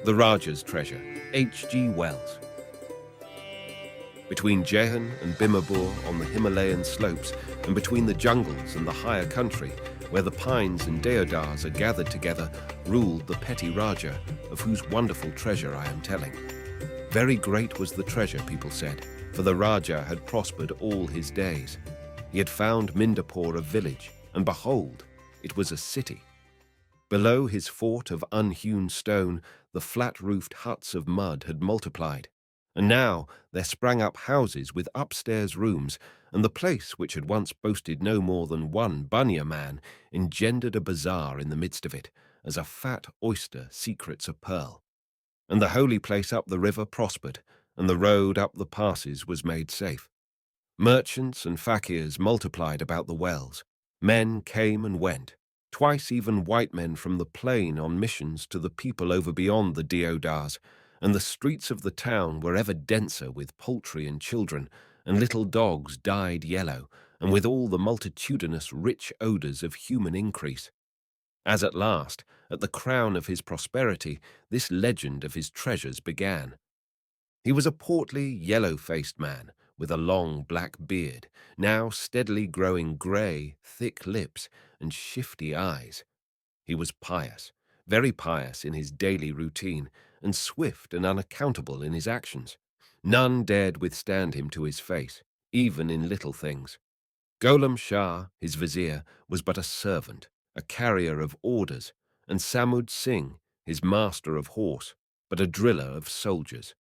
The Rajah's Treasure, H.G. Wells. Between Jehan and Bimapur on the Himalayan slopes, and between the jungles and the higher country, where the pines and deodars are gathered together, ruled the petty Rajah, of whose wonderful treasure I am telling. Very great was the treasure, people said, for the Rajah had prospered all his days. He had found Mindapur a village, and behold, it was a city. Below his fort of unhewn stone, the flat-roofed huts of mud had multiplied, and now there sprang up houses with upstairs rooms, and the place, which had once boasted no more than one bunya man, engendered a bazaar in the midst of it, as a fat oyster secrets a pearl. And the holy place up the river prospered, and the road up the passes was made safe. Merchants and fakirs multiplied about the wells. Men came and went. Twice even white men from the plain on missions to the people over beyond the deodars, and the streets of the town were ever denser with poultry and children, and little dogs dyed yellow, and with all the multitudinous rich odours of human increase. As at last, at the crown of his prosperity, this legend of his treasures began. He was a portly, yellow-faced man, with a long black beard, now steadily growing grey, thick lips, and shifty eyes. He was pious, very pious in his daily routine, and swift and unaccountable in his actions. None dared withstand him to his face, even in little things. Gholam Shah, his vizier, was but a servant, a carrier of orders, and Samud Singh, his master of horse, but a driller of soldiers.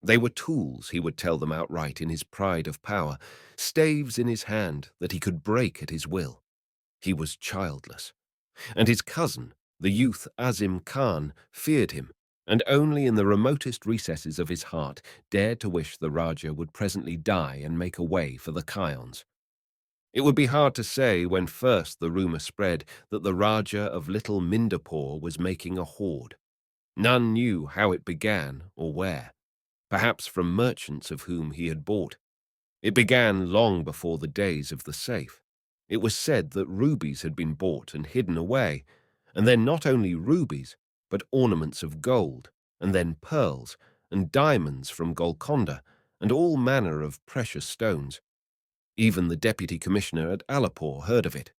They were tools, he would tell them outright in his pride of power, staves in his hand that he could break at his will. He was childless. And his cousin, the youth Azim Khan, feared him, and only in the remotest recesses of his heart dared to wish the Rajah would presently die and make a way for the Kions. It would be hard to say when first the rumour spread that the Rajah of Little Mindapur was making a hoard. None knew how it began or where. Perhaps from merchants of whom he had bought. It began long before the days of the safe. It was said that rubies had been bought and hidden away, and then not only rubies, but ornaments of gold, and then pearls, and diamonds from Golconda, and all manner of precious stones. Even the deputy commissioner at Alipur heard of it.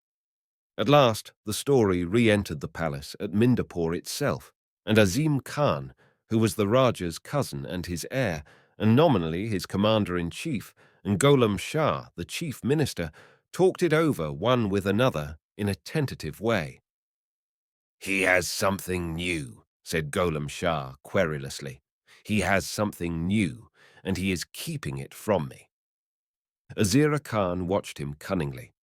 At last the story re-entered the palace at Mindapur itself, and Azim Khan, who was the Rajah's cousin and his heir, and nominally his commander-in-chief, and Gholam Shah, the chief minister, talked it over one with another in a tentative way. "He has something new," said Gholam Shah querulously. "He has something new, and he is keeping it from me." Azira Khan watched him cunningly.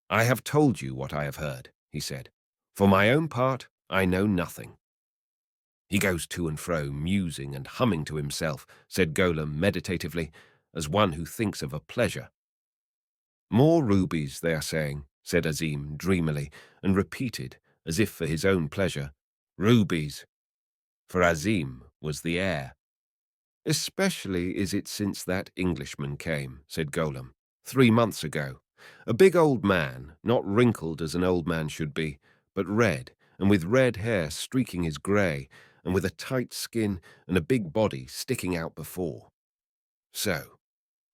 "I have told you what I have heard," he said. "For my own part, I know nothing." "He goes to and fro, musing and humming to himself," said Gholam meditatively, as one who thinks of a pleasure. "More rubies, they are saying," said Azim dreamily, and repeated, as if for his own pleasure, "Rubies." For Azim was the heir. "Especially is it since that Englishman came," said Gholam, 3 months ago. "A big old man, not wrinkled as an old man should be, but red, and with red hair streaking his grey, and with a tight skin and a big body sticking out before. So,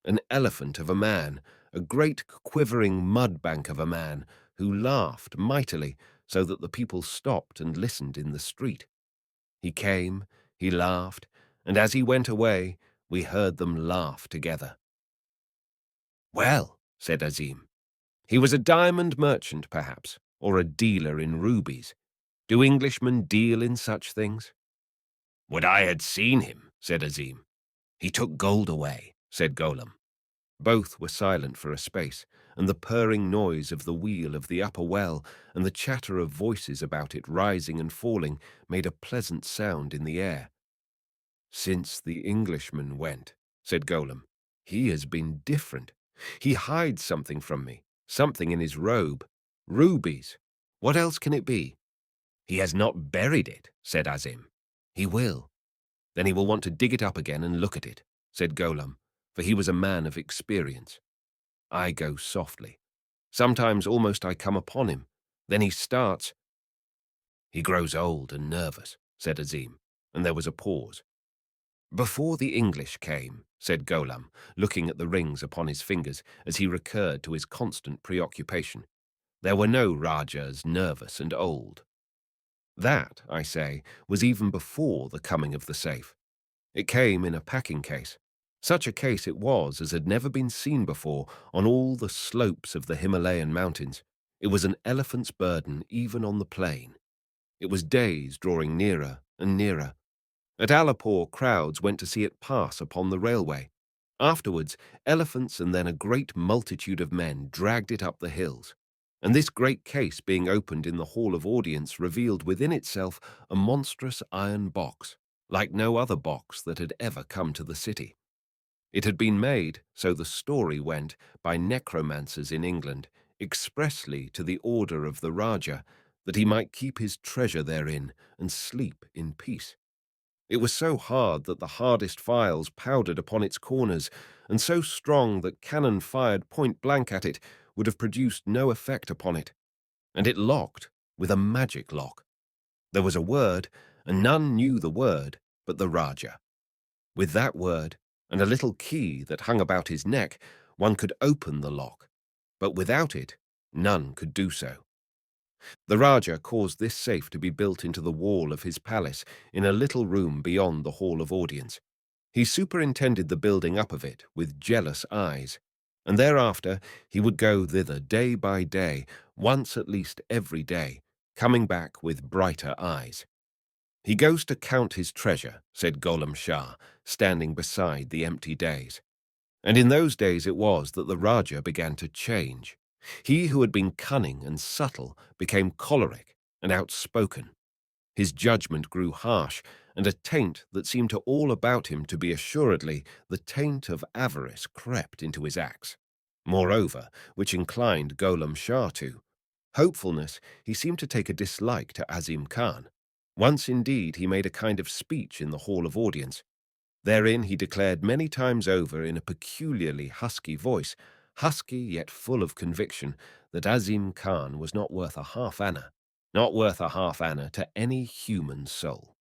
an elephant of a man, a great quivering mud bank of a man, who laughed mightily so that the people stopped and listened in the street. He came, he laughed, and as he went away, we heard them laugh together." "Well," said Azim, "he was a diamond merchant, perhaps, or a dealer in rubies. Do Englishmen deal in such things?" "Would I had seen him," said Azim. "He took gold away," said Gholam. Both were silent for a space, and the purring noise of the wheel of the upper well and the chatter of voices about it rising and falling made a pleasant sound in the air. "Since the Englishman went," said Gholam, "he has been different. He hides something from me, something in his robe. Rubies. What else can it be?" "He has not buried it," said Azim. "He will. Then he will want to dig it up again and look at it," said Gholam, for he was a man of experience. "I go softly. Sometimes almost I come upon him. Then he starts." "He grows old and nervous," said Azim. and there was a pause. "Before the English came," said Golam, looking at the rings upon his fingers as he recurred to his constant preoccupation, "there were no Rajahs nervous and old. That, I say, was even before the coming of the safe. It came in a packing case. Such a case it was as had never been seen before on all the slopes of the Himalayan mountains. It was an elephant's burden even on the plain. It was days drawing nearer and nearer. At Alipore, crowds went to see it pass upon the railway. Afterwards, elephants and then a great multitude of men dragged it up the hills. And this great case being opened in the hall of audience revealed within itself a monstrous iron box, like no other box that had ever come to the city. It had been made, so the story went, by necromancers in England, expressly to the order of the Rajah, that he might keep his treasure therein and sleep in peace. It was so hard that the hardest files powdered upon its corners, and so strong that cannon fired point blank at it would have produced no effect upon it. And it locked with a magic lock. There was a word, and none knew the word but the Rajah. With that word, and a little key that hung about his neck, one could open the lock, but without it, none could do so. The Rajah caused this safe to be built into the wall of his palace in a little room beyond the hall of audience. He superintended the building up of it with jealous eyes, and thereafter he would go thither day by day, once at least every day, coming back with brighter eyes. "He goes to count his treasure," said Gholam Shah, standing beside the empty days. And in those days it was that the Rajah began to change. He who had been cunning and subtle became choleric and outspoken. His judgment grew harsh, and a taint that seemed to all about him to be assuredly the taint of avarice crept into his acts. Moreover, which inclined Gholam Shah to hopefulness, he seemed to take a dislike to Azim Khan. Once indeed he made a kind of speech in the hall of audience. Therein he declared many times over in a peculiarly husky voice, husky yet full of conviction, that Azim Khan was not worth a half anna, not worth a half anna to any human soul.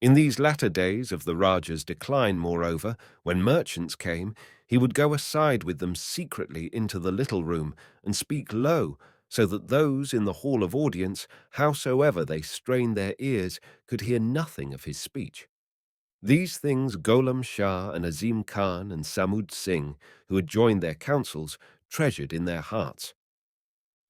In these latter days of the Rajah's decline, moreover, when merchants came, he would go aside with them secretly into the little room and speak low, so that those in the hall of audience, howsoever they strained their ears, could hear nothing of his speech. These things Gholam Shah and Azim Khan and Samud Singh, who had joined their councils, treasured in their hearts.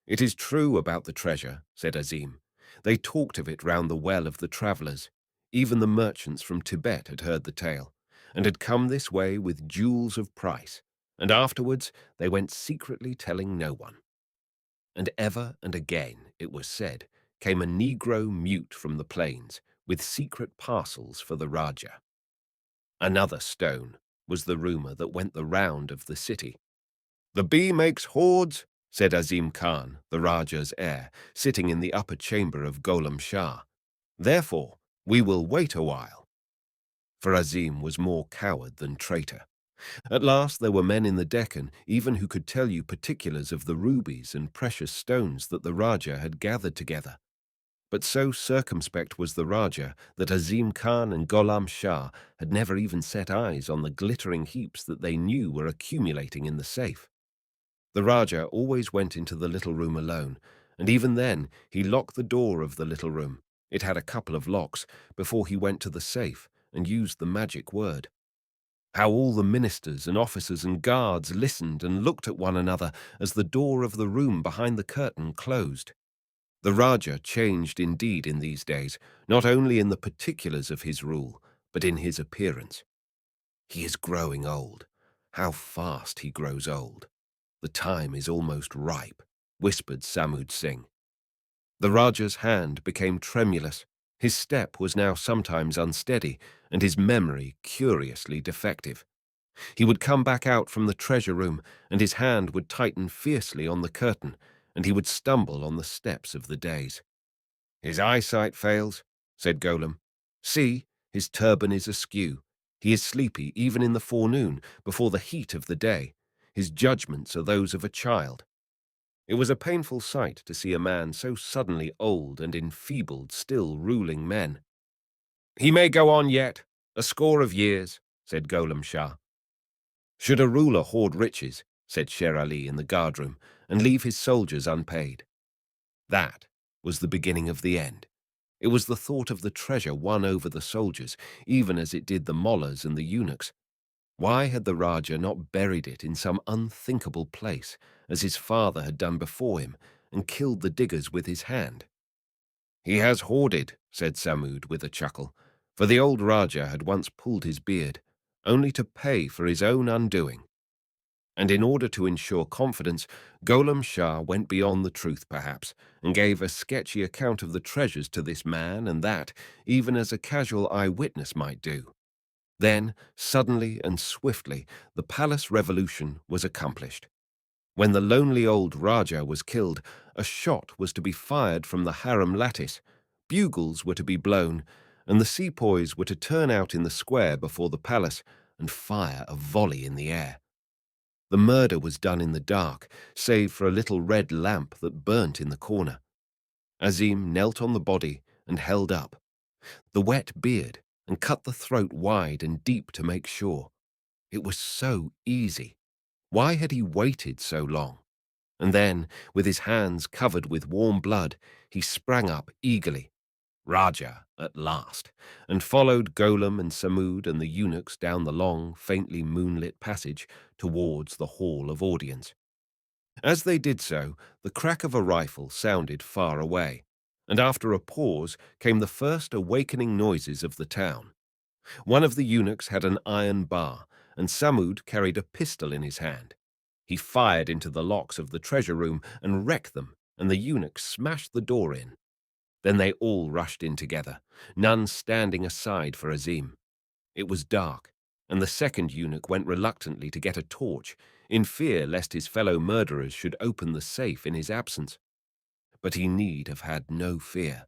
"It is true about the treasure," said Azim. "They talked of it round the well of the travellers. Even the merchants from Tibet had heard the tale, and had come this way with jewels of price, and afterwards they went secretly telling no one." And ever and again, it was said, came a Negro mute from the plains, with secret parcels for the Rajah. Another stone was the rumour that went the round of the city. "The bee makes hoards," said Azim Khan, the Rajah's heir, sitting in the upper chamber of Gholam Shah. "Therefore, we will wait a while." For Azim was more coward than traitor. At last there were men in the Deccan even who could tell you particulars of the rubies and precious stones that the Rajah had gathered together. But so circumspect was the Rajah that Azim Khan and Gholam Shah had never even set eyes on the glittering heaps that they knew were accumulating in the safe. The Rajah always went into the little room alone, and even then he locked the door of the little room, it had a couple of locks, before he went to the safe and used the magic word. How all the ministers and officers and guards listened and looked at one another as the door of the room behind the curtain closed. The Rajah changed indeed in these days, not only in the particulars of his rule, but in his appearance. "He is growing old. How fast he grows old. The time is almost ripe," whispered Samud Singh. The Rajah's hand became tremulous. His step was now sometimes unsteady, and his memory curiously defective. He would come back out from the treasure room, and his hand would tighten fiercely on the curtain, and he would stumble on the steps of the dais. "His eyesight fails," said Gholam. "See, his turban is askew. He is sleepy even in the forenoon, before the heat of the day. His judgments are those of a child." It was a painful sight to see a man so suddenly old and enfeebled still ruling men. He may go on yet, a score of years, said Gholam Shah. Should a ruler hoard riches, said Sher Ali in the guardroom, and leave his soldiers unpaid? That was the beginning of the end. It was the thought of the treasure won over the soldiers, even as it did the mollahs and the eunuchs. Why had the Rajah not buried it in some unthinkable place, as his father had done before him, and killed the diggers with his hand? He has hoarded, said Samud with a chuckle, for the old Rajah had once pulled his beard, only to pay for his own undoing. And in order to ensure confidence, Gholam Shah went beyond the truth, perhaps, and gave a sketchy account of the treasures to this man and that, even as a casual eyewitness might do. Then, suddenly and swiftly, the palace revolution was accomplished. When the lonely old Rajah was killed, a shot was to be fired from the harem lattice, bugles were to be blown, and the sepoys were to turn out in the square before the palace and fire a volley in the air. The murder was done in the dark, save for a little red lamp that burnt in the corner. Azim knelt on the body and held up the wet beard and cut the throat wide and deep to make sure. It was so easy. Why had he waited so long? And then, with his hands covered with warm blood, he sprang up eagerly. Rajah, at last, and followed Gholam and Samud and the eunuchs down the long, faintly moonlit passage towards the hall of audience. As they did so, the crack of a rifle sounded far away, and after a pause came the first awakening noises of the town. One of the eunuchs had an iron bar, and Samud carried a pistol in his hand. He fired into the locks of the treasure room and wrecked them, and the eunuch smashed the door in. Then they all rushed in together, none standing aside for Azim. It was dark, and the second eunuch went reluctantly to get a torch, in fear lest his fellow murderers should open the safe in his absence. But he need have had no fear.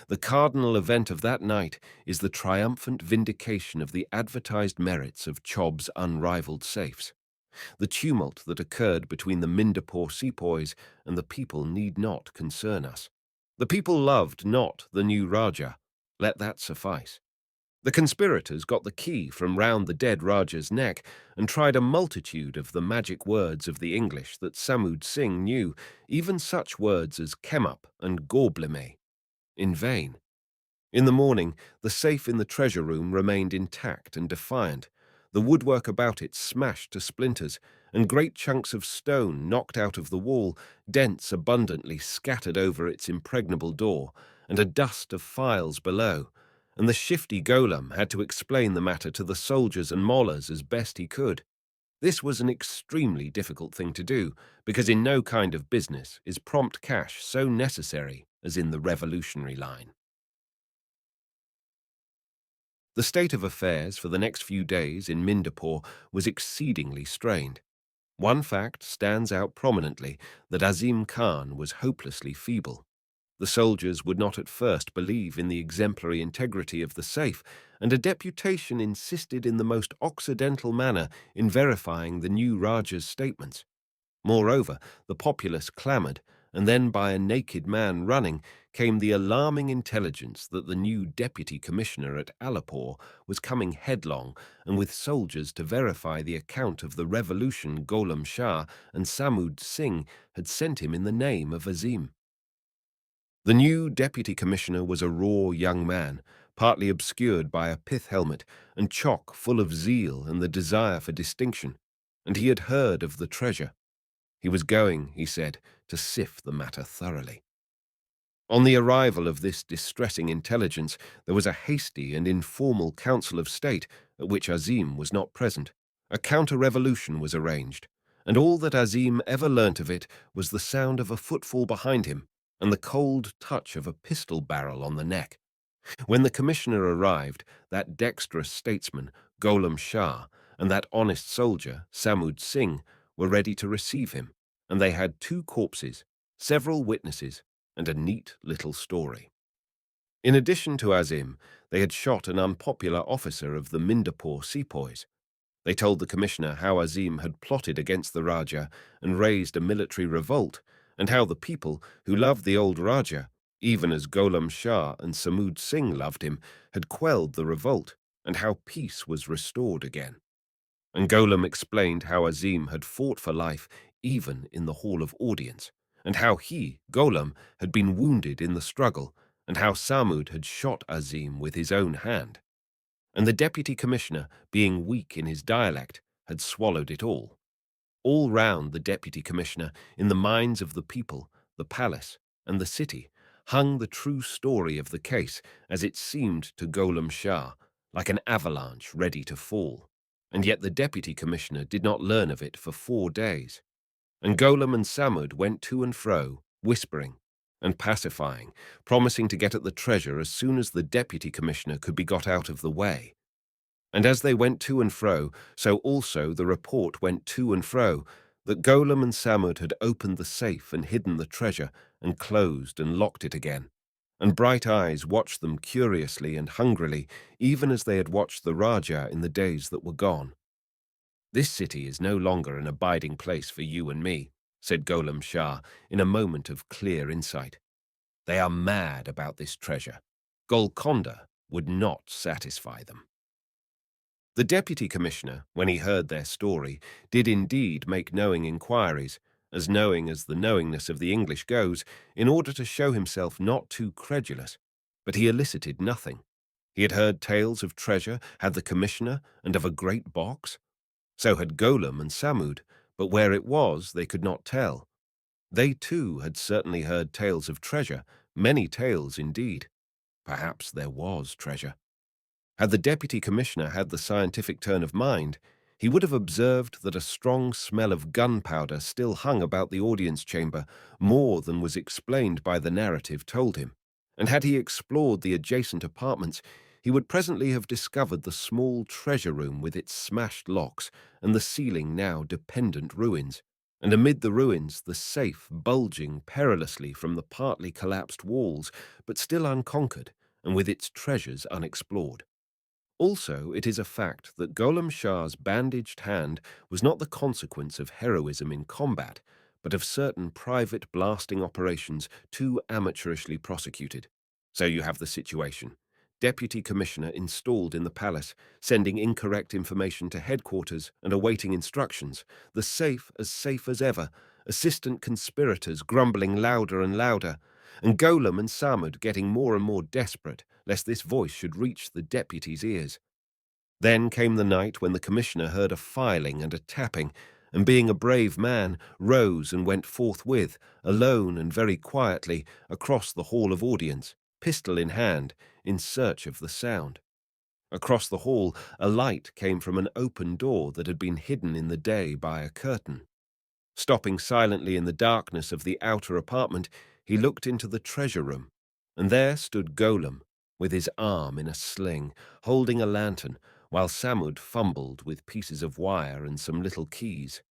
The cardinal event of that night is the triumphant vindication of the advertised merits of Chob's unrivaled safes. The tumult that occurred between the Mindapore sepoys and the people need not concern us. The people loved not the new Rajah. Let that suffice. The conspirators got the key from round the dead Rajah's neck and tried a multitude of the magic words of the English that Samud Singh knew, even such words as Kemup and Gorblimay. In vain. In the morning, the safe in the treasure room remained intact and defiant, the woodwork about it smashed to splinters, and great chunks of stone knocked out of the wall, dents abundantly scattered over its impregnable door, and a dust of files below, and the shifty Gholam had to explain the matter to the soldiers and mollahs as best he could. This was an extremely difficult thing to do, because in no kind of business is prompt cash so necessary as in the revolutionary line. The state of affairs for the next few days in Mindapore was exceedingly strained. One fact stands out prominently, that Azim Khan was hopelessly feeble. The soldiers would not at first believe in the exemplary integrity of the safe, and a deputation insisted in the most occidental manner in verifying the new Rajah's statements. Moreover, the populace clamoured, and then by a naked man running came the alarming intelligence that the new deputy commissioner at Alipore was coming headlong, and with soldiers to verify the account of the revolution Gholam Shah and Samud Singh had sent him in the name of Azim. The new deputy commissioner was a raw young man, partly obscured by a pith helmet and chock full of zeal and the desire for distinction, and he had heard of the treasure. He was going, he said, to sift the matter thoroughly. On the arrival of this distressing intelligence, there was a hasty and informal council of state, at which Azim was not present. A counter-revolution was arranged, and all that Azim ever learnt of it was the sound of a footfall behind him and the cold touch of a pistol barrel on the neck. When the commissioner arrived, that dexterous statesman, Gholam Shah, and that honest soldier, Samud Singh, were ready to receive him, and they had 2 corpses, several witnesses, and a neat little story. In addition to Azim, they had shot an unpopular officer of the Mindapore sepoys. They told the commissioner how Azim had plotted against the Rajah and raised a military revolt, and how the people, who loved the old Rajah, even as Gholam Shah and Samud Singh loved him, had quelled the revolt, and how peace was restored again. And Gholam explained how Azim had fought for life even in the Hall of Audience, and how he, Gholam, had been wounded in the struggle, and how Samud had shot Azim with his own hand. And the deputy commissioner, being weak in his dialect, had swallowed it all. All round the deputy commissioner, in the minds of the people, the palace, and the city, hung the true story of the case as it seemed to Gholam Shah, like an avalanche ready to fall. And yet the deputy commissioner did not learn of it for 4 days. And Gholam and Samud went to and fro, whispering and pacifying, promising to get at the treasure as soon as the deputy commissioner could be got out of the way. And as they went to and fro, so also the report went to and fro, that Gholam and Samud had opened the safe and hidden the treasure, and closed and locked it again. And bright eyes watched them curiously and hungrily, even as they had watched the Rajah in the days that were gone. "This city is no longer an abiding place for you and me," said Gholam Shah in a moment of clear insight. "They are mad about this treasure. Golconda would not satisfy them." The deputy commissioner, when he heard their story, did indeed make knowing inquiries, as knowing as the knowingness of the English goes, in order to show himself not too credulous, but he elicited nothing. He had heard tales of treasure, had the commissioner, and of a great box. So had Gholam and Samud, but where it was they could not tell. They too had certainly heard tales of treasure, many tales indeed. Perhaps there was treasure. Had the deputy commissioner had the scientific turn of mind, he would have observed that a strong smell of gunpowder still hung about the audience chamber, more than was explained by the narrative told him. And had he explored the adjacent apartments, he would presently have discovered the small treasure room with its smashed locks and the ceiling now dependent ruins, and amid the ruins the safe bulging perilously from the partly collapsed walls, but still unconquered, and with its treasures unexplored. Also, it is a fact that Gholam Shah's bandaged hand was not the consequence of heroism in combat, but of certain private blasting operations too amateurishly prosecuted. So you have the situation. Deputy Commissioner installed in the palace, sending incorrect information to headquarters and awaiting instructions. The safe as ever. Assistant conspirators grumbling louder and louder. And Gholam and Samud getting more and more desperate, lest this voice should reach the deputy's ears. Then came the night when the commissioner heard a filing and a tapping, and being a brave man, rose and went forthwith, alone and very quietly, across the hall of audience, pistol in hand, in search of the sound. Across the hall, a light came from an open door that had been hidden in the day by a curtain. Stopping silently in the darkness of the outer apartment, he looked into the treasure room, and there stood Gholam, with his arm in a sling, holding a lantern, while Samud fumbled with pieces of wire and some little keys.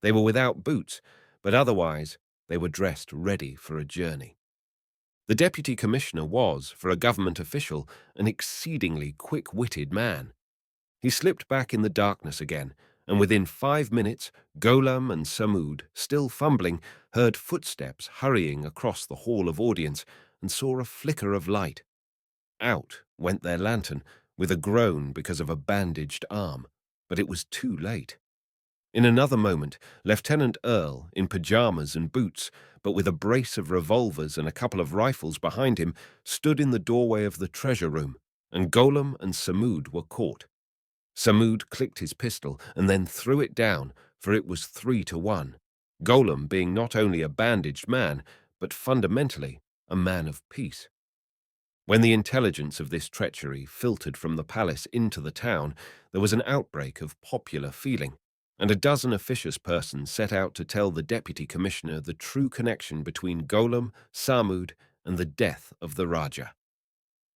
They were without boots, but otherwise they were dressed ready for a journey. The deputy commissioner was, for a government official, an exceedingly quick-witted man. He slipped back in the darkness again, and within 5 minutes, Gholam and Samud, still fumbling, heard footsteps hurrying across the hall of audience and saw a flicker of light. Out went their lantern, with a groan because of a bandaged arm, but it was too late. In another moment, Lieutenant Earl, in pyjamas and boots, but with a brace of revolvers and a couple of rifles behind him, stood in the doorway of the treasure room, and Gholam and Samud were caught. Samud clicked his pistol and then threw it down, for it was 3-1, Gholam being not only a bandaged man, but fundamentally a man of peace. When the intelligence of this treachery filtered from the palace into the town, there was an outbreak of popular feeling, and a dozen officious persons set out to tell the deputy commissioner the true connection between Gholam, Samud, and the death of the Rajah.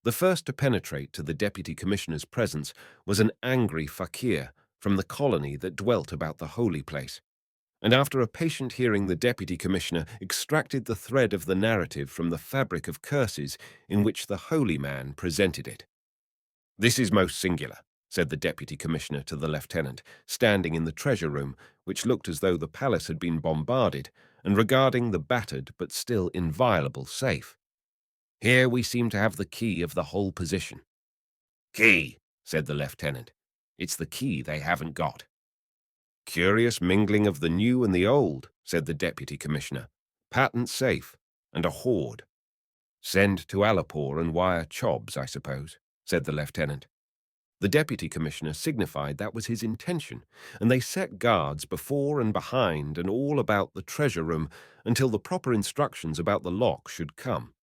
The first to penetrate to the deputy commissioner's presence was an angry fakir from the colony that dwelt about the holy place, and after a patient hearing the deputy commissioner extracted the thread of the narrative from the fabric of curses in which the holy man presented it. "This is most singular," said the deputy commissioner to the lieutenant, standing in the treasure room, which looked as though the palace had been bombarded, and regarding the battered but still inviolable safe. Here we seem to have the key of the whole position." "Key," said the lieutenant. "It's the key they haven't got." "Curious mingling of the new and the old," said the deputy commissioner. "Patent safe, and a hoard." "Send to Alipore and wire Chobs, I suppose," said the lieutenant. The deputy commissioner signified that was his intention, and they set guards before and behind and all about the treasure room until the proper instructions about the lock should come.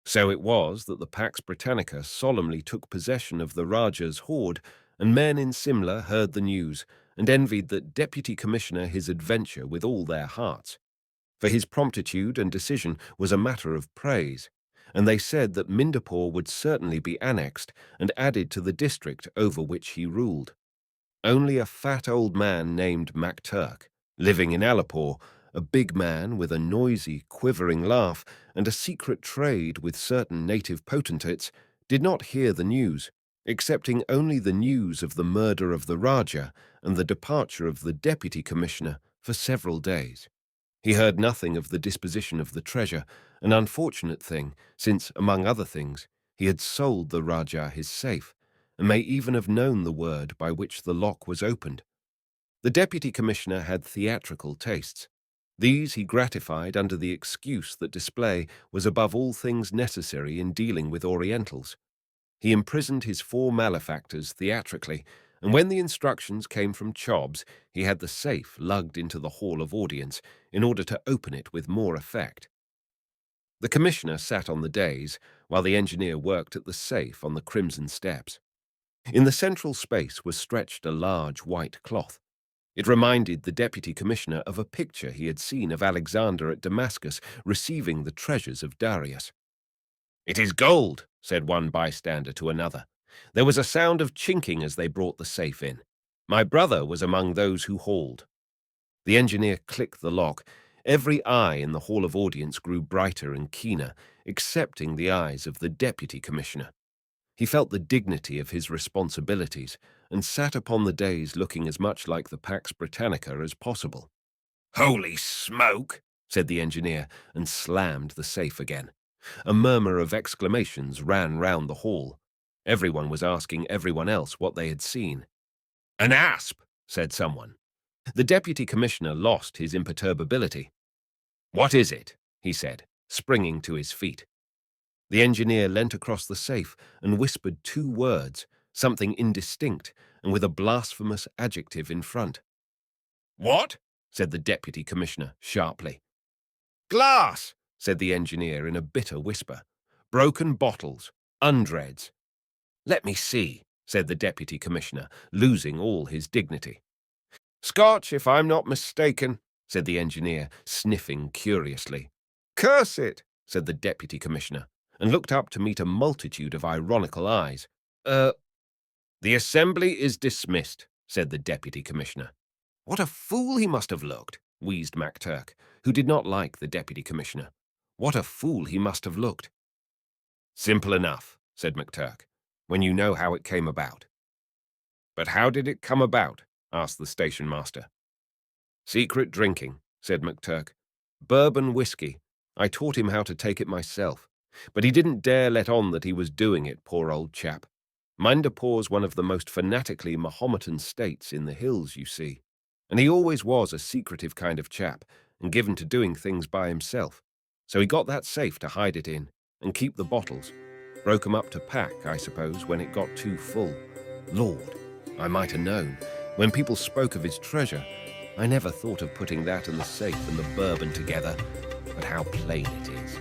So it was that the Pax Britannica solemnly took possession of the Rajah's hoard, and men in Simla heard the news and envied that deputy commissioner his adventure with all their hearts. For his promptitude and decision was a matter of praise, and they said that Mindapore would certainly be annexed and added to the district over which he ruled. Only a fat old man named MacTurk, living in Alipore, a big man with a noisy, quivering laugh and a secret trade with certain native potentates, did not hear the news, accepting only the news of the murder of the Rajah and the departure of the deputy commissioner for several days. He heard nothing of the disposition of the treasure, an unfortunate thing, since, among other things, he had sold the Rajah his safe, and may even have known the word by which the lock was opened. The deputy commissioner had theatrical tastes. These he gratified under the excuse that display was above all things necessary in dealing with Orientals. He imprisoned his 4 malefactors theatrically, and when the instructions came from Chobs, he had the safe lugged into the hall of audience in order to open it with more effect. The commissioner sat on the dais, while the engineer worked at the safe on the crimson steps. In the central space was stretched a large white cloth. It reminded the deputy commissioner of a picture he had seen of Alexander at Damascus receiving the treasures of Darius. "It is gold," said one bystander to another. "There was a sound of chinking as they brought the safe in. My brother was among those who hauled." The engineer clicked the lock. Every eye in the hall of audience grew brighter and keener, excepting the eyes of the deputy commissioner. He felt the dignity of his responsibilities and sat upon the dais looking as much like the Pax Britannica as possible. "Holy smoke!" said the engineer, and slammed the safe again. A murmur of exclamations ran round the hall. Everyone was asking everyone else what they had seen. "An asp," said someone. The deputy commissioner lost his imperturbability. "What is it?" he said, springing to his feet. The engineer leant across the safe and whispered 2 words, something indistinct and with a blasphemous adjective in front. "What?" said the deputy commissioner sharply. "Glass," said the engineer in a bitter whisper. "Broken bottles, undreads." "Let me see," said the deputy commissioner, losing all his dignity. "Scotch, if I'm not mistaken," said the engineer, sniffing curiously. "Curse it," said the deputy commissioner, and looked up to meet a multitude of ironical eyes. The assembly is dismissed," said the deputy commissioner. "What a fool he must have looked," wheezed MacTurk, who did not like the deputy commissioner. "What a fool he must have looked." "Simple enough," said MacTurk, "when you know how it came about." "But how did it come about?" asked the station master. "Secret drinking," said MacTurk. "Bourbon whiskey. I taught him how to take it myself. But he didn't dare let on that he was doing it, poor old chap. Mindapore's one of the most fanatically Mahometan states in the hills, you see. And he always was a secretive kind of chap, and given to doing things by himself. So he got that safe to hide it in, and keep the bottles. Broke 'em up to pack, I suppose, when it got too full. Lord, I might have known. When people spoke of his treasure, I never thought of putting that and the safe and the bourbon together. But how plain it is.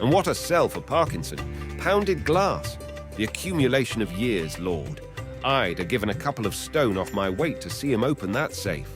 And what a sell for Parkinson. Pounded glass. The accumulation of years, Lord. I'd have given a couple of stone off my weight to see him open that safe.